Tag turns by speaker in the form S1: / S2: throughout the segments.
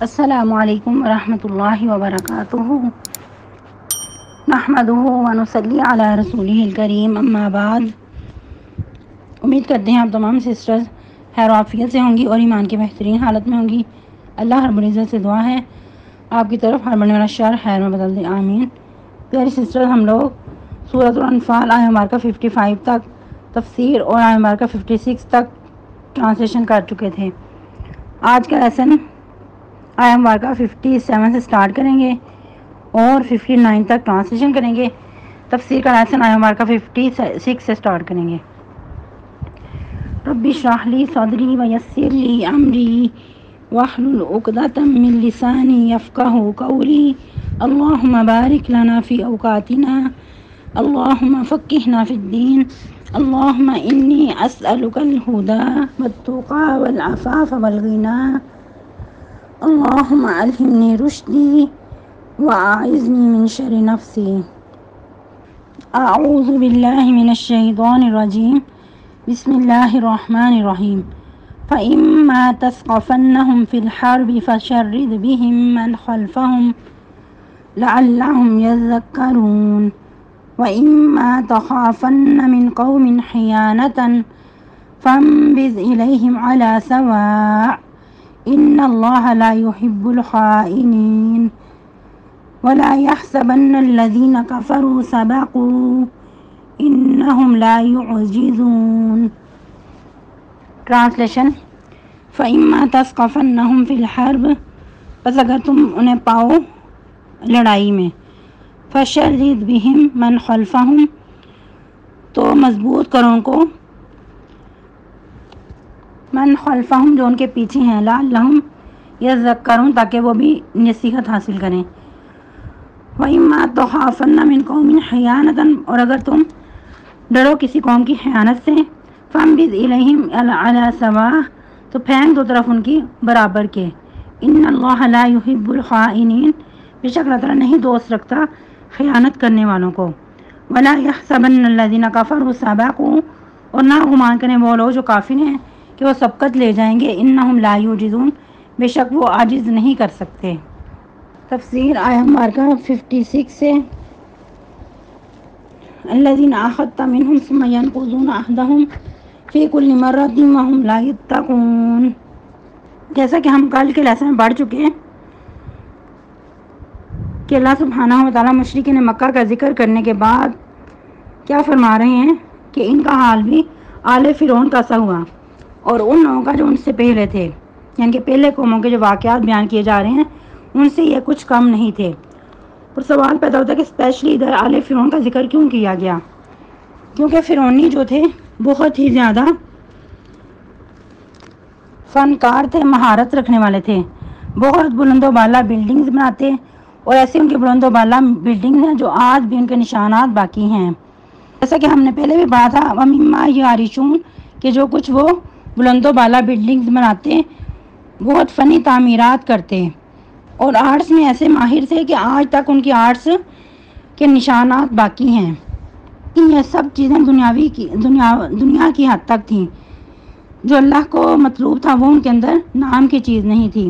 S1: السلام علیکم ورحمۃ اللہ وبرکاتہ نحمدہ ونصلی علی رسولہ الکریم اما بعد۔ امید کرتے ہیں آپ تمام سسٹرز خیر و عافیت سے ہوں گی اور ایمان کی بہترین حالت میں ہوں گی۔ اللہ رب العزت سے دعا ہے آپ کی طرف ہر بڑھنے والا شر خیر میں بدل دے، آمین۔ پیاری سسٹرز، ہم لوگ سورۃ الانفال آیہ مبارکہ 55 تک تفسیر اور آیہ مبارکہ 56 تک ٹرانسلیشن کر چکے تھے۔ آج کا لیسن آیہ مبارکہ 57 سے سٹارٹ کریں گے اور 59 تک ٹرانسلیشن کریں گے۔ تفسیر کا لیسن آیہ مبارکہ 56 سے سٹارٹ کریں گے۔ رب اشرح لی صدری ویسر لی امری واحلل عقدۃ من لسانی یفقہوا قولی اللہم بارک لنا فی اوقاتنا اللہم فقہنا فی الدین اللہم انی اسألک الہدی والتقی والعفاف والغنی اللہم الہمنی رشدی واعذنی من شر نفسی۔ اعوذ باللہ من الشیطان الرجیم، بسم اللہ الرحمن الرحیم۔ فإما تثقفنہم فی الحرب فشرد بہم من خلفہم لعلہم یذکرون وإما تخافن من قوم خیانة فانبذ إلیہم علی سواء ان اللہ لا يحب الخائنین ولا يحسبن الذین کفروا سبقوا انہم لا يعجزون۔ ٹرانسلیشن۔ فإما تثقفنہم فی الحرب، پس اگر تم انہیں پاؤ لڑائی میں، فشرد بہم من خلفہم، تو مضبوط کرو ان کو، من خلفہم جو ان کے پیچھے ہیں، لعلہم یذکرون تاکہ وہ بھی نصیحت حاصل کریں، وإما تخافن من قوم خیانة اور اگر تم ڈرو کسی قوم کی خیانت سے، فانبذ الیہم علی سواء تو پھینک دو طرف ان کی برابر کے، ان اللہ لا يحب الخائنین بے شک اللہ تعالیٰ نہیں دوست رکھتا خیانت کرنے والوں کو، ولا يحسبن الذین کفروا سبقوا اور نہ گمان کریں وہ لوگ جو کافر ہیں کہ وہ سبقت لے جائیں گے، انہم لا یعجزون بے شک وہ عاجز نہیں کر سکتے۔ تفسیر آیہ مبارکہ 56 سے الذین عاہدت منہم ثم ینقضون عہدہم فی کل مرۃ وہم لا یتقون۔ جیسا کہ ہم کل کے لیسن میں پڑھ چکے ہیں کہ اللہ سبحانہ و تعالیٰ مشرکین مکہ کا ذکر کرنے کے بعد کیا فرما رہے ہیں کہ ان کا حال بھی آل فرعون کا سا ہوا اور ان لوگوں کا جو ان سے پہلے تھے، یعنی کہ پہلے قوموں کے جو واقعات بیان کیے جا رہے ہیں ان سے یہ کچھ کم نہیں تھے۔ اور سوال پیدا ہوتا ہے کہ اسپیشلی ادھر آل فرعون کا ذکر کیوں کیا گیا؟ کیونکہ فرعونی جو تھے بہت ہی زیادہ فنکار تھے، مہارت رکھنے والے تھے، بہت بلند و بالا بلڈنگز بناتے، اور ایسے ان کے بلند و بالا بلڈنگز ہیں جو آج بھی ان کے نشانات باقی ہیں۔ جیسا کہ ہم نے پہلے بھی پڑھا تھا وَمِمَّا يَعْرِشُونَ کہ جو کچھ وہ بلند و بالا بلڈنگز بناتے، بہت فنی تعمیرات کرتے اور آرٹس میں ایسے ماہر تھے کہ آج تک ان کی آرٹس کے نشانات باقی ہیں۔ یہ سب چیزیں دنیا کی حد تک تھیں، جو اللہ کو مطلوب تھا وہ ان کے اندر نام کی چیز نہیں تھی۔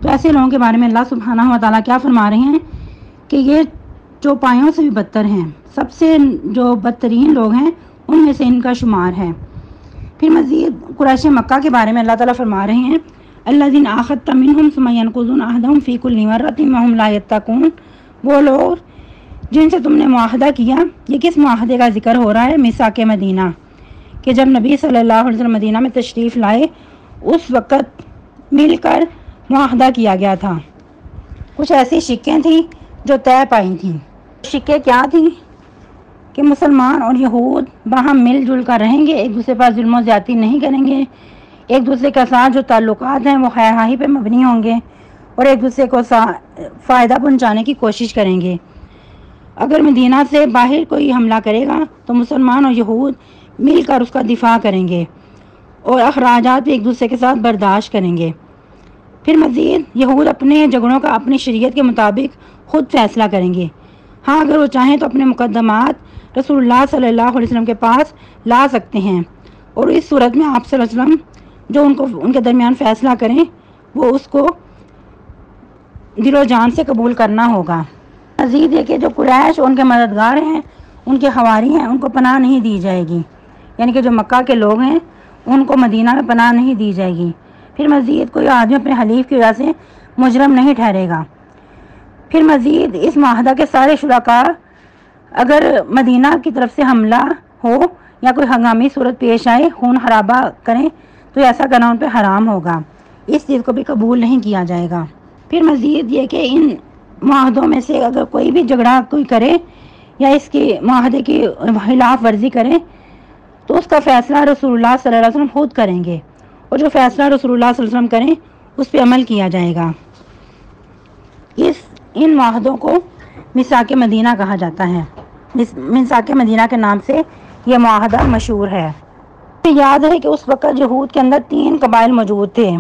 S1: تو ایسے لوگوں کے بارے میں اللہ سبحانہ و تعالیٰ کیا فرما رہے ہیں کہ یہ چوپایوں سے بھی بدتر ہیں، سب سے جو بدترین لوگ ہیں ان میں سے ان کا شمار ہے۔ پھر مزید قریش مکہ کے بارے میں اللہ تعالیٰ فرما رہے ہیں الذین عاہدت منہم ثم ینقضون عہدہم فی کل مرۃ وہم لا یتقون، وہ لوگ جن سے تم نے معاہدہ کیا۔ یہ کس معاہدے کا ذکر ہو رہا ہے؟ میثاق مدینہ، کہ جب نبی صلی اللہ علیہ وسلم مدینہ میں تشریف لائے اس وقت مل کر معاہدہ کیا گیا تھا۔ کچھ ایسی شکیں تھیں جو طے پائی تھیں۔ شکیں کیا تھیں؟ کہ مسلمان اور یہود باہم مل جل کر رہیں گے، ایک دوسرے پر ظلم و زیادتی نہیں کریں گے، ایک دوسرے کے ساتھ جو تعلقات ہیں وہ خیر خواہی پہ مبنی ہوں گے اور ایک دوسرے کو فائدہ پہنچانے کی کوشش کریں گے۔ اگر مدینہ سے باہر کوئی حملہ کرے گا تو مسلمان اور یہود مل کر اس کا دفاع کریں گے اور اخراجات بھی ایک دوسرے کے ساتھ برداشت کریں گے۔ پھر مزید یہود اپنے جھگڑوں کا اپنی شریعت کے مطابق خود فیصلہ کریں گے۔ ہاں اگر وہ چاہیں تو اپنے مقدمات رسول اللہ صلی اللہ علیہ وسلم کے پاس لا سکتے ہیں، اور اس صورت میں آپ صلی اللہ علیہ وسلم جو ان کے درمیان فیصلہ کریں وہ اس کو دل و جان سے قبول کرنا ہوگا۔ مزید یہ کہ جو قریش ان کے مددگار ہیں، ان کے حواری ہیں، ان کو پناہ نہیں دی جائے گی، یعنی کہ جو مکہ کے لوگ ہیں ان کو مدینہ میں پناہ نہیں دی جائے گی۔ پھر مزید کوئی آدمی اپنے حلیف کی وجہ سے مجرم نہیں ٹھہرے گا۔ پھر مزید اس معاہدہ کے سارے شرکاء اگر مدینہ کی طرف سے حملہ ہو یا کوئی ہنگامی صورت پیش آئے، خون خرابہ کریں، تو ایسا کرنا ان پہ حرام ہوگا، اس چیز کو بھی قبول نہیں کیا جائے گا۔ پھر مزید یہ کہ ان معاہدوں میں سے اگر کوئی بھی جھگڑا کوئی کرے یا اس کے معاہدے کی خلاف ورزی کرے تو اس کا فیصلہ رسول اللہ صلی اللہ علیہ وسلم خود کریں گے، اور جو فیصلہ رسول اللہ صلی اللہ علیہ وسلم کریں اس پہ عمل کیا جائے گا۔ ان معاہدوں کو میثاق مدینہ کہا جاتا ہے۔ میثاق مدینہ کے نام سے یہ معاہدہ مشہور ہے۔ مجھے یاد ہے کہ اس وقت یہود کے اندر 3 قبائل موجود تھے،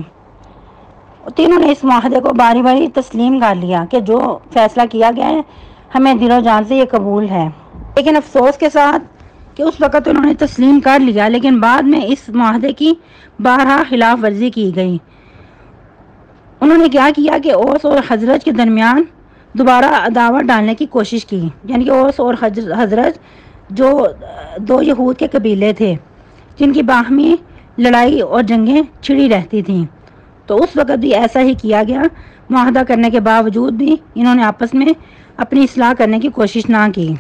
S1: تینوں نے اس معاہدے کو باری باری تسلیم کر لیا کہ جو فیصلہ کیا گیا ہے ہمیں دل و جان سے یہ قبول ہے، لیکن افسوس کے ساتھ کہ اس وقت انہوں نے تسلیم کر لیا، لیکن بعد میں اس معاہدے کی بارہا خلاف ورزی کی گئی۔ انہوں نے کیا کیا کہ اوس اور خزرج کے درمیان دوبارہ عداوت ڈالنے کی کوشش کی، یعنی کہ اوس اور خزرج جو 2 یہود کے قبیلے تھے جن کی باہمی لڑائی اور جنگیں چھڑی رہتی تھیں، تو اس وقت بھی ایسا ہی کیا گیا۔ معاہدہ کرنے کے باوجود بھی انہوں نے آپس میں اپنی اصلاح کرنے کی کوشش نہ کی۔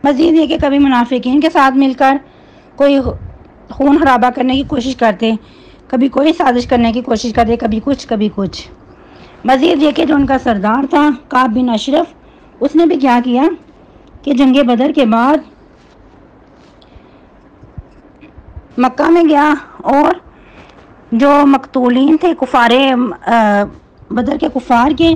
S1: مزید یہ کہ کبھی منافقین کے ساتھ مل کر کوئی خون خرابہ کرنے کی کوشش کرتے، کبھی کوئی سازش کرنے کی کوشش کرتے، کبھی کچھ۔ مزید یہ کہ جو ان کا سردار تھا کعب بن اشرف، اس نے بھی کیا کیا کہ جنگ بدر کے بعد مکہ میں گیا اور جو مقتولین تھے کفار بدر کے کفار کے،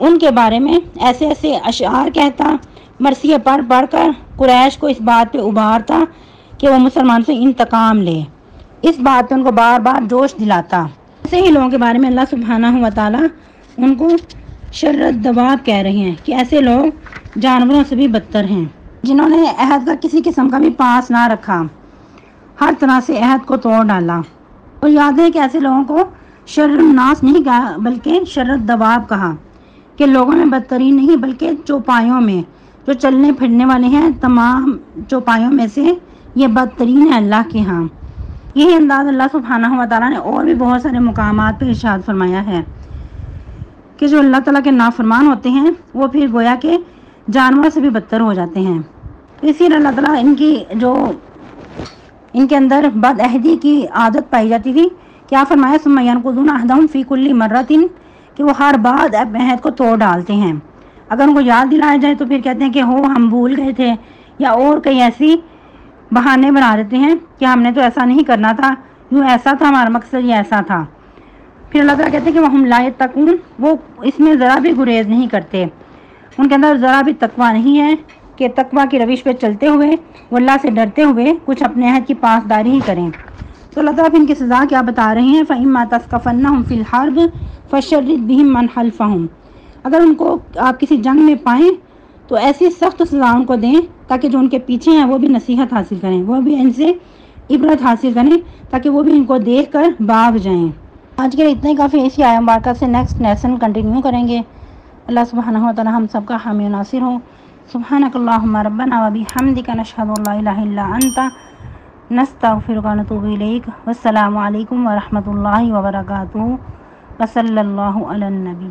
S1: ان کے بارے میں ایسے ایسے اشعار کہتا، مرثیے پڑھ کر قریش کو اس بات پہ ابھارتا کہ وہ مسلمان سے انتقام لے، اس بات پہ ان کو بار بار جوش دلاتا۔ ایسے ہی لوگوں کے بارے میں اللہ سبحانہ و تعالیٰ ان کو شر الدواب کہہ رہے ہیں کہ ایسے لوگ جانوروں سے بھی بدتر ہیں، جنہوں نے عہد کا کسی قسم کا بھی پاس نہ رکھا، ہر طرح سے عہد کو توڑ ڈالا۔ اور یاد ہے کہ ایسے لوگوں کو شر الناس نہیں کہا بلکہ شر الدواب کہا، کہ لوگوں میں بدترین نہیں بلکہ چوپایوں میں، جو چلنے پھرنے والے ہیں تمام چوپایوں میں سے یہ بدترین ہے اللہ کے ہاں۔ یہی انداز اللہ سبحانہ و تعالیٰ نے اور بھی بہت سارے مقامات پہ ارشاد فرمایا ہے کہ جو اللہ تعالیٰ کے نافرمان ہوتے ہیں وہ پھر گویا کہ جانوروں سے بھی بدتر ہو جاتے ہیں۔ اسی لیے اللہ تعالیٰ ان کے اندر بد عہدی کی عادت پائی جاتی تھی، کیا فرمایا ثم ينقضون عهدهم في كل مرة، کہ وہ ہر بار عہد کو توڑ ڈالتے ہیں۔ اگر ان کو یاد دلایا جائے تو پھر کہتے ہیں کہ ہم بھول گئے تھے، یا اور کئی ایسی بہانے بنا دیتے ہیں کہ ہم نے تو ایسا نہیں کرنا تھا، یوں ایسا تھا، ہمارا مقصد یہ ایسا تھا۔ پھر اللہ تعالیٰ کہتے ہیں کہ وَهُمْ لَا يَتَّقُونَ، وہ اس میں ذرا بھی گریز نہیں کرتے، ان کے اندر ذرا بھی تقویٰ نہیں ہے کہ تقویٰ کی روش پہ چلتے ہوئے وہ اللہ سے ڈرتے ہوئے کچھ اپنے عہد کی پاسداری ہی کریں۔ تو اللہ تعالیٰ ان کی سزا کیا بتا رہے ہیں، فَإِمَّا تَثْقَفَنَّهُمْ فِي الْحَرْبِ فَشَرِّدْ بِهِمْ مَنْ خَلْفَهُمْ، اگر ان کو آپ کسی جنگ میں پائیں تو ایسی سخت سزا ان کو دیں تاکہ جو ان کے پیچھے ہیں وہ بھی نصیحت حاصل کریں، وہ بھی ان سے عبرت حاصل کریں، تاکہ وہ بھی ان کو دیکھ کر بھاگ جائیں۔ آج کے لیے اتنا ہی کافی ہے، اسی آیہ مبارکہ سے نیکسٹ لیسن کنٹینیو کریں گے۔ اللہ سبحانہ و تعالی ہم سب کا حامی و ناصر ہو۔ سبحانک اللہم ربنا و بحمدک نشہد ان لا الہ الا انت نستغفرک و نتوب الیک۔ والسلام علیکم ورحمۃ اللہ وبرکاتہ، وصلی اللہ علی النبی۔